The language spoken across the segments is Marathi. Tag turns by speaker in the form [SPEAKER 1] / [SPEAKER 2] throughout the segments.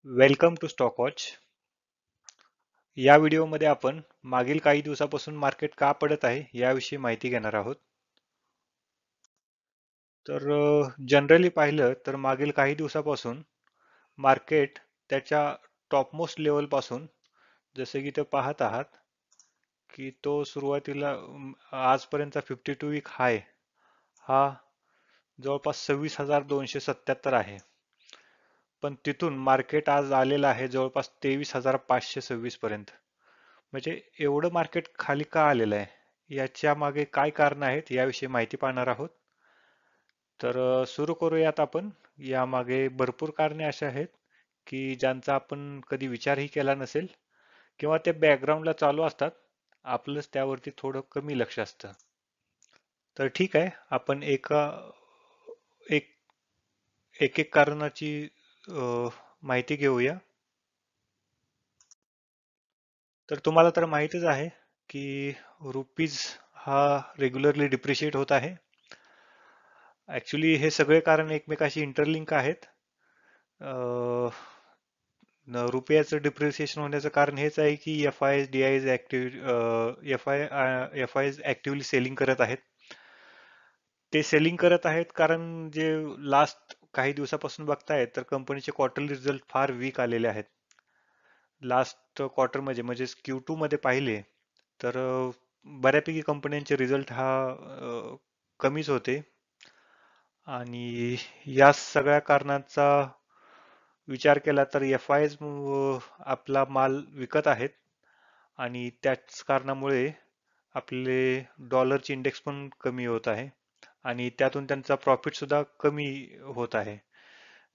[SPEAKER 1] Welcome to stock watch. या व्हिडिओमध्ये आपण मागील काही दिवसापासून मार्केट का पडत आहे याविषयी माहिती घेणार आहोत. तर जनरली पाहिलं तर मागील काही दिवसापासून मार्केट त्याच्या टॉपमोस्ट लेवल पासून जसे की ते पाहत आहात की तो सुरुवातीला आजपर्यंतचा 52 वीक हाय हा जवळपास 26,277 आहे. पण तिथून मार्केट आज आलेलं आहे जवळपास 23,526 पर्यंत. म्हणजे एवढं मार्केट खाली का आलेलं आहे याच्या मागे काय कारण आहेत याविषयी माहिती पाहणार आहोत. तर सुरू करूयात आपण. यामागे भरपूर कारणे अशी आहेत की ज्यांचा आपण कधी विचारही केला नसेल किंवा ते बॅकग्राऊंडला चालू असतात, आपलंच त्यावरती थोडं कमी लक्ष असतं. तर ठीक आहे, आपण एक एक एक कारणाची माहिती घेऊया. तर तुम्हाला तर माहितीच आहे की रुपीज हा रेग्युलरली डिप्रिशिएट होत आहे. ऍक्च्युली हे सगळे कारण एकमेकाशी इंटरलिंक आहेत. रुपयाचं डिप्रिसिएशन होण्याचं कारण हेच आहे की एफ आय ऍक्टिव्हली सेलिंग करत आहेत. ते सेलिंग करत आहेत कारण जे लास्ट काही दिवसापासून बघतायत तर कंपनीचे क्वार्टरली रिझल्ट फार वीक आलेले आहेत. लास्ट क्वार्टर म्हणजे Q2 मध्ये पाहिले तर बऱ्यापैकी कंपन्यांचे रिझल्ट हा कमीच होते. आणि या सगळ्या कारणांचा विचार केला तर एफ आय आपला माल विकत आहेत आणि त्याच कारणामुळे आपले डॉलरची इंडेक्स पण कमी होत आहे आणि त्यातून त्यांचा प्रॉफिट सुद्धा कमी होत आहे.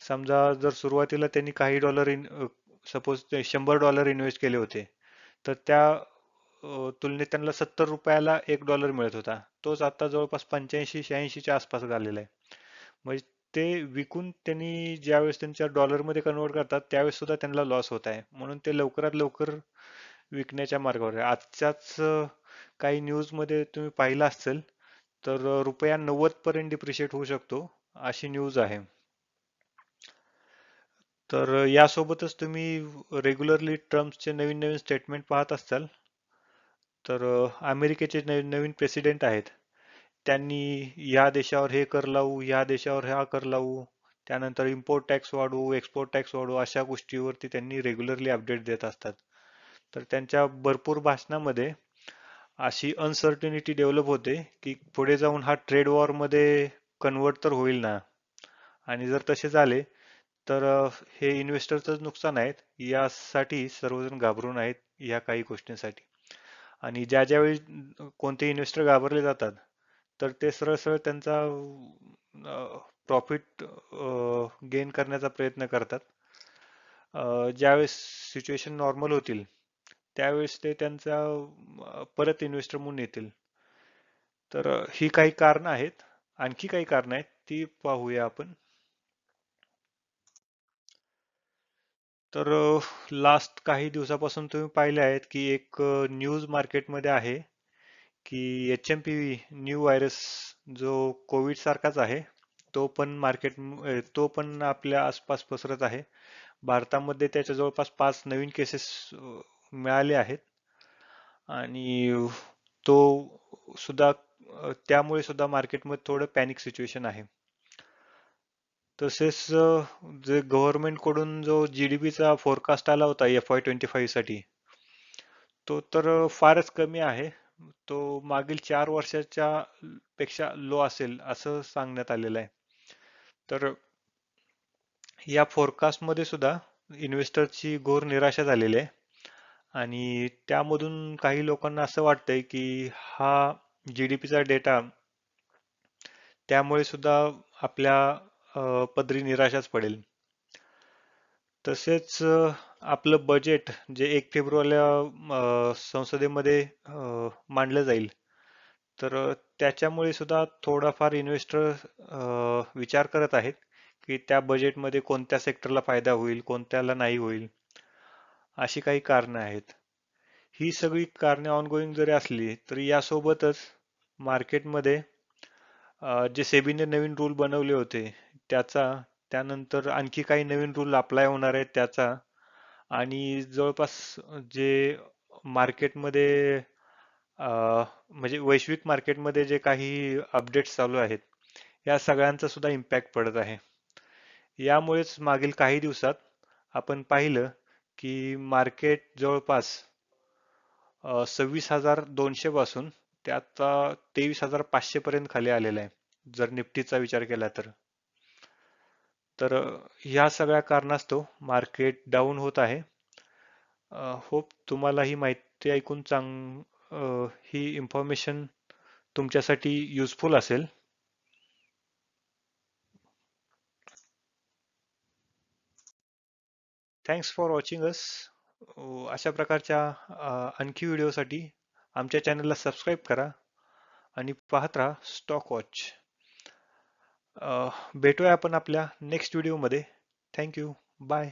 [SPEAKER 1] समजा जर सुरुवातीला त्यांनी काही डॉलर सपोज ते $100 इन्व्हेस्ट केले होते, तर त्या तुलनेत त्यांना $70 $1 मिळत होता. तोच आता जवळपास 85-86च्या आसपास झालेला आहे. म्हणजे ते विकून त्यांनी ज्यावेळेस त्यांच्या डॉलरमध्ये कन्वर्ट करतात त्यावेळेस सुद्धा त्यांना लॉस होत आहे. म्हणून ते लवकरात लवकर विकण्याच्या मार्गावर आहे. आजच्याच काही न्यूजमध्ये तुम्ही पाहिलं असेल तर रुपया 90 पर्यंत डिप्रिशिएट होऊ शकतो अशी न्यूज आहे. तर यासोबतच तुम्ही रेग्युलरली ट्रम्पचे नवीन नवीन स्टेटमेंट पाहत असाल. तर अमेरिकेचे नवीन नवीन प्रेसिडेंट आहेत. त्यांनी या देशावर हे कर लावू, या देशावर हा कर लावू, त्यानंतर इम्पोर्ट टॅक्स वाढवू, एक्सपोर्ट टॅक्स वाढवू, अशा गोष्टीवरती त्यांनी रेग्युलरली अपडेट देत असतात. तर त्यांच्या भरपूर भाषणामध्ये अशी अनसर्टिनिटी डेव्हलप होते की पुढे जाऊन हा ट्रेड वॉर मध्ये कन्वर्ट तर होईल ना, आणि जर तसे झाले तर हे इन्व्हेस्टरचं नुकसान आहेत. यासाठी सर्वजण घाबरून आहेत या काही गोष्टींसाठी. आणि ज्या ज्यावेळी कोणते इन्व्हेस्टर घाबरले जातात तर ते सरळ सरळ त्यांचा प्रॉफिट गेन करण्याचा प्रयत्न करतात. ज्यावेळेस सिच्युएशन नॉर्मल होतील त्यावेळेस ते त्यांचा परत इन्व्हेस्टर म्हणून येतील. तर ही काही कारण आहेत. आणखी काही कारण आहेत ती पाहूया आपण. तर लास्ट काही दिवसापासून तुम्ही पाहिले आहेत की एक न्यूज मार्केटमध्ये आहे की HMPV न्यू व्हायरस जो कोविड सारखाच आहे तो पण आपल्या आसपास पसरत आहे. भारतामध्ये त्याच्या जवळपास 5 नवीन केसेस मिळाले आहेत आणि तो सुद्धा त्यामुळे सुद्धा मार्केटमध्ये थोडं पॅनिक सिच्युएशन आहे. तसेच जे गव्हर्नमेंट कडून जो जीडीपीचा फोरकास्ट आला होता FY25 साठी तो तर फारच कमी आहे. तो मागील 4 वर्षाच्या पेक्षा लो असेल असं सांगण्यात आलेलं आहे. तर या फोरकास्ट मध्ये सुद्धा इन्व्हेस्टरची घोर निराशा झालेली आहे आणि त्यामधून काही लोकांना असं वाटतंय की हा जीडीपीचा डेटा त्यामुळे सुद्धा आपल्या पदरी निराशाच पडेल. तसेच आपलं बजेट जे 1 फेब्रुवारीला संसदेमध्ये मांडलं जाईल तर त्याच्यामुळे सुद्धा थोडाफार इन्व्हेस्टर विचार करत आहेत की त्या बजेटमध्ये कोणत्या सेक्टरला फायदा होईल, कोणत्याला नाही होईल, अशी काही कारणं आहेत. ही सगळी कारणे ऑनगोईंग जरी असली तरी यासोबतच मार्केटमध्ये जे सेबीने नवीन रूल बनवले होते त्याचा त्यानंतर आणखी काही नवीन रूल अप्लाय होणार आहेत त्याचा, आणि जवळपास जे मार्केटमध्ये म्हणजे वैश्विक मार्केटमध्ये जे काही अपडेट्स चालू आहेत, या सगळ्यांचा सुद्धा इम्पॅक्ट पडत आहे. यामुळेच मागील काही दिवसात आपण पाहिलं की मार्केट जवळपास 26,200 पासून ते आता 23,500 पर्यंत खाली आलेलं आहे, जर निफ्टीचा विचार केला तर. तर ह्या सगळ्या कारणास्तव मार्केट डाऊन होत आहे. होप तुम्हाला ही माहिती ऐकून ही इन्फॉर्मेशन तुमच्यासाठी युजफुल असेल. Thanks for watching us. अशा प्रकारच्या आणखी व्हिडिओसाठी आमच्या चॅनलला सबस्क्राईब करा आणि पाहत राहा स्टॉक वॉच. भेटूया आपण आपल्या नेक्स्ट व्हिडिओमध्ये. थँक्यू. बाय.